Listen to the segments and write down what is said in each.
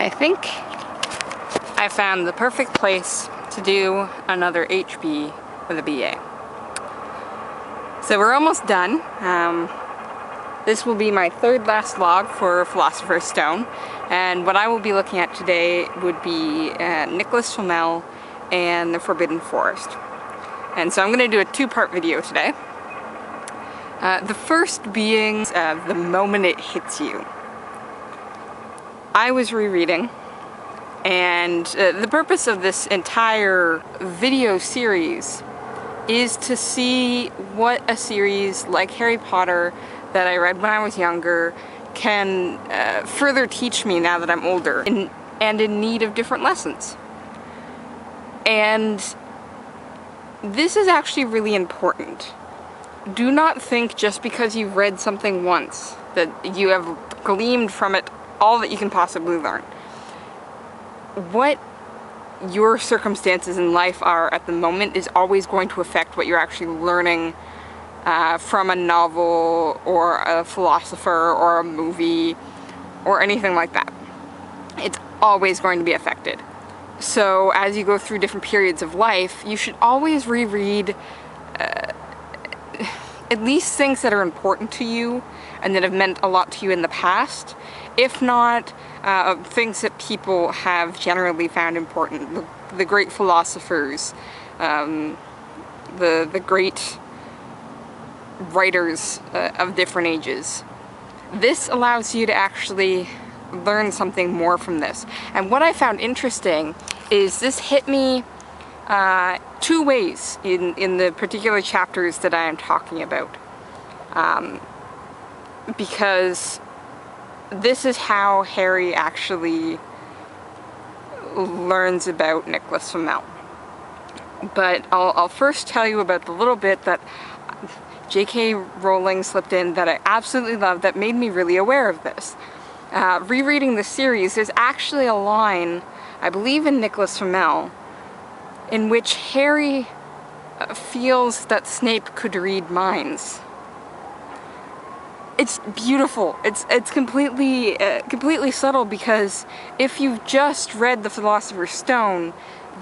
I think I found the perfect place to do another HB with a BA. So we're almost done. This will be my third last vlog for Philosopher's Stone, and what I will be looking at today would be Nicholas Flamel and the Forbidden Forest. And so I'm going to do a two-part video today. The first being the moment it hits you. I was rereading, and the purpose of this entire video series is to see what a series like Harry Potter that I read when I was younger can further teach me now that I'm older and in need of different lessons. And this is actually really important. Do not think just because you've read something once that you have gleaned from it all that you can possibly learn. What your circumstances in life are at the moment is always going to affect what you're actually learning from a novel or a philosopher or a movie or anything like that. It's always going to be affected. So as you go through different periods of life, you should always reread at least things that are important to you and that have meant a lot to you in the past. If not, things that people have generally found important. The great philosophers, the great writers of different ages. This allows you to actually learn something more from this. And what I found interesting is this hit me two ways in the particular chapters that I am talking about. Because this is how Harry actually learns about Nicholas Flamel. But I'll first tell you about the little bit that J.K. Rowling slipped in that I absolutely love that made me really aware of this. Rereading the series, there's actually a line, I believe in Nicholas Flamel, in which Harry feels that Snape could read minds. It's beautiful. It's completely subtle, because if you've just read The Philosopher's Stone,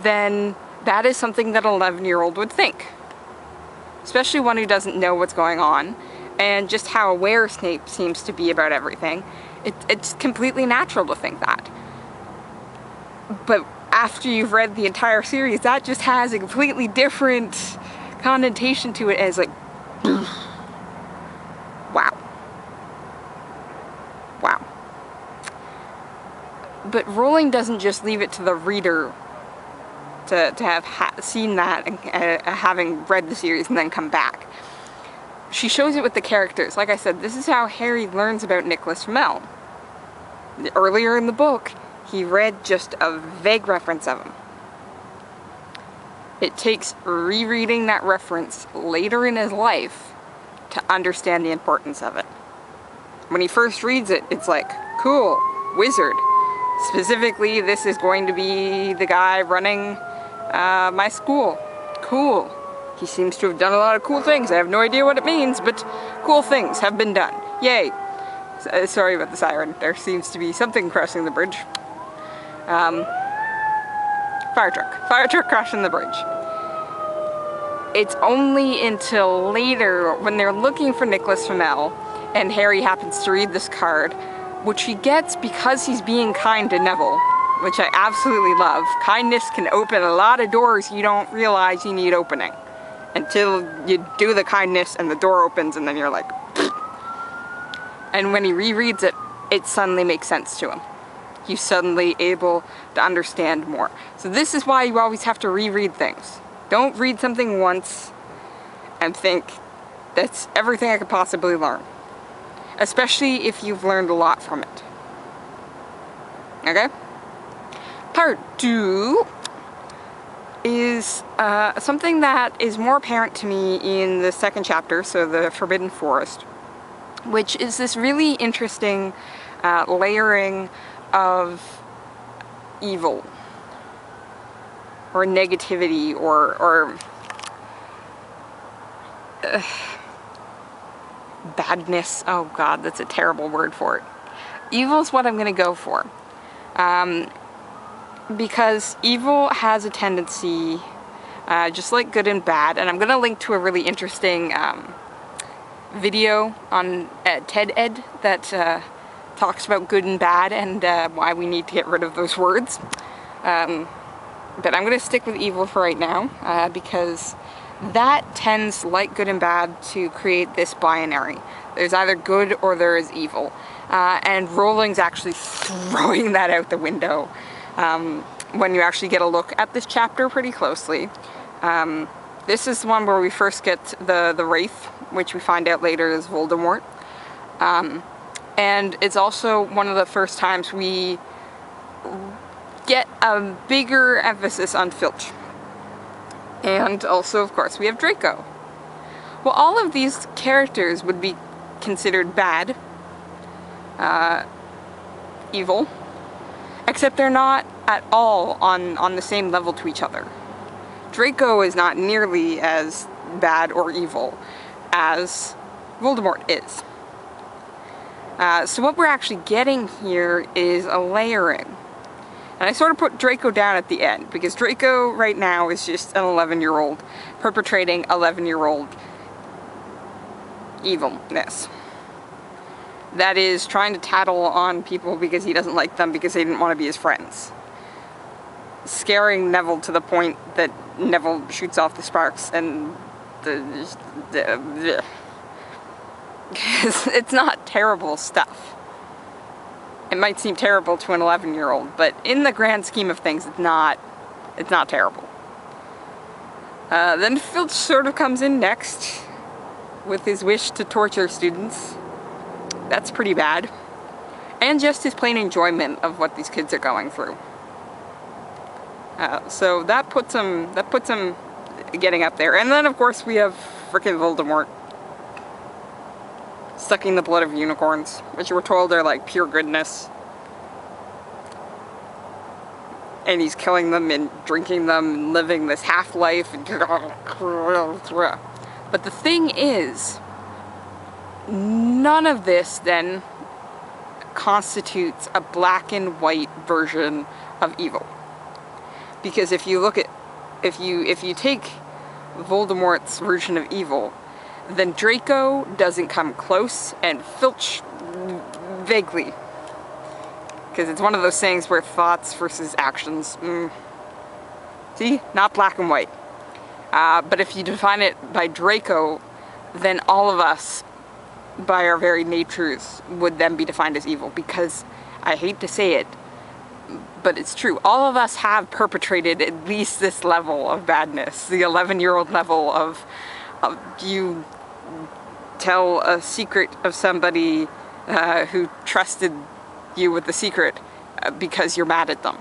then that is something that an 11-year-old would think. Especially one who doesn't know what's going on, and just how aware Snape seems to be about everything. It's completely natural to think that. But after you've read the entire series, that just has a completely different connotation to it, as like, wow. Wow. But Rowling doesn't just leave it to the reader to have seen that and having read the series and then come back. She shows it with the characters. Like I said, this is how Harry learns about Nicholas Flamel. Earlier in the book, he read just a vague reference of him. It takes rereading that reference later in his life to understand the importance of it. When he first reads it, it's like, cool, wizard. Specifically, this is going to be the guy running my school. Cool. He seems to have done a lot of cool things. I have no idea what it means, but cool things have been done. Yay. Sorry about the siren. There seems to be something crossing the bridge. Fire truck crossing the bridge. It's only until later, when they're looking for Nicholas Flamel, and Harry happens to read this card, which he gets because he's being kind to Neville, which I absolutely love. Kindness can open a lot of doors you don't realize you need opening, until you do the kindness and the door opens, and then you're like, pfft. And when he rereads it, it suddenly makes sense to him. He's suddenly able to understand more. So this is why you always have to reread things. Don't read something once and think, that's everything I could possibly learn. Especially if you've learned a lot from it. Okay? Part 2 is something that is more apparent to me in the second chapter, so the Forbidden Forest, which is this really interesting layering of evil or negativity or badness. Oh god, that's a terrible word for it. Evil is what I'm going to go for. Because evil has a tendency, just like good and bad, and I'm going to link to a really interesting video on TED-Ed that talks about good and bad and why we need to get rid of those words. But I'm going to stick with evil for right now, because that tends, like good and bad, to create this binary. There's either good or there is evil. And Rowling's actually throwing that out the window when you actually get a look at this chapter pretty closely. This is the one where we first get the Wraith, which we find out later is Voldemort. And it's also one of the first times we get a bigger emphasis on Filch. And also, of course, we have Draco. Well, all of these characters would be considered bad, evil, except they're not at all on the same level to each other. Draco is not nearly as bad or evil as Voldemort is. So what we're actually getting here is a layering. And I sort of put Draco down at the end, because Draco right now is just an 11-year-old perpetrating 11-year-old evilness. That is trying to tattle on people because he doesn't like them because they didn't want to be his friends. Scaring Neville to the point that Neville shoots off the sparks and it's not terrible stuff. It might seem terrible to an 11-year-old, but in the grand scheme of things, it's not terrible. Then Filch sort of comes in next with his wish to torture students. That's pretty bad. And just his plain enjoyment of what these kids are going through. So that puts him getting up there. And then of course we have frickin' Voldemort sucking the blood of unicorns, which we're told are like pure goodness. And he's killing them and drinking them and living this half-life. But the thing is, none of this then constitutes a black and white version of evil. Because if you look at, if you take Voldemort's version of evil, then Draco doesn't come close, and Filch vaguely. Because it's one of those things where thoughts versus actions, see, not black and white. But if you define it by Draco, then all of us, by our very natures, would then be defined as evil. Because, I hate to say it, but it's true, all of us have perpetrated at least this level of badness. The 11-year-old level of you tell a secret of somebody who trusted you with the secret because you're mad at them.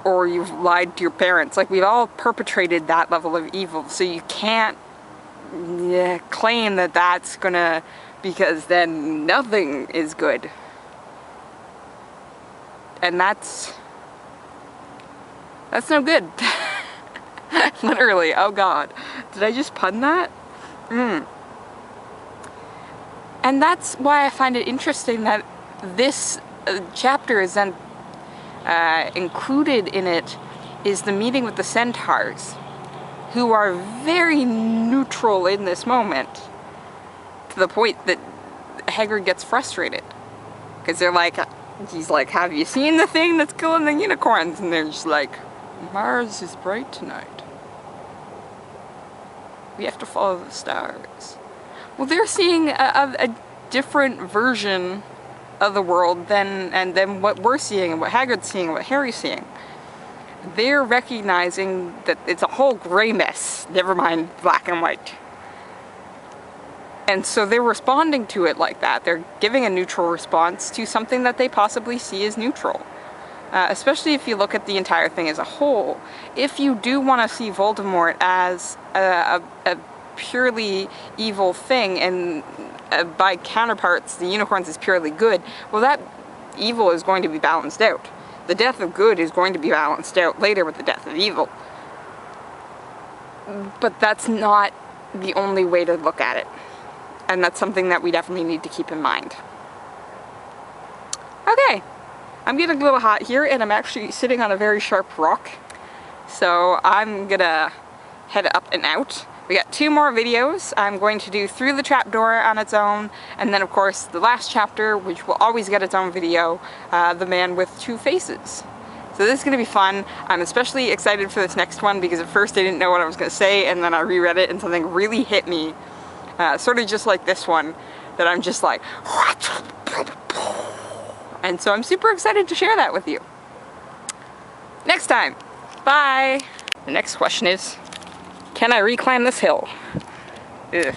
Or you've lied to your parents. Like, we've all perpetrated that level of evil, so you can't claim that that's gonna, because then nothing is good. And that's no good. Literally, oh god. Did I just pun that? And that's why I find it interesting that this chapter is then included in it is the meeting with the centaurs, who are very neutral in this moment, to the point that Hagrid gets frustrated. Because they're like, he's like, have you seen the thing that's killing the unicorns? And they're just like, Mars is bright tonight. We have to follow the stars. Well, they're seeing a different version of the world than what we're seeing, and what Hagrid's seeing, and what Harry's seeing. They're recognizing that it's a whole gray mess, never mind black and white. And so they're responding to it like that. They're giving a neutral response to something that they possibly see as neutral. Especially if you look at the entire thing as a whole. If you do want to see Voldemort as a purely evil thing, and by counterparts the unicorns is purely good, well, that evil is going to be balanced out. The death of good is going to be balanced out later with the death of evil. But that's not the only way to look at it. And that's something that we definitely need to keep in mind. Okay. I'm getting a little hot here, and I'm actually sitting on a very sharp rock. So I'm gonna head up and out. We got 2 more videos. I'm going to do Through the Trapdoor on its own, and then of course the last chapter, which will always get its own video, The Man with Two Faces. So this is going to be fun. I'm especially excited for this next one because at first I didn't know what I was going to say, and then I reread it and something really hit me. Sort of just like this one, that I'm just like, what? And so I'm super excited to share that with you. Next time. Bye! The next question is, can I reclimb this hill? Ugh.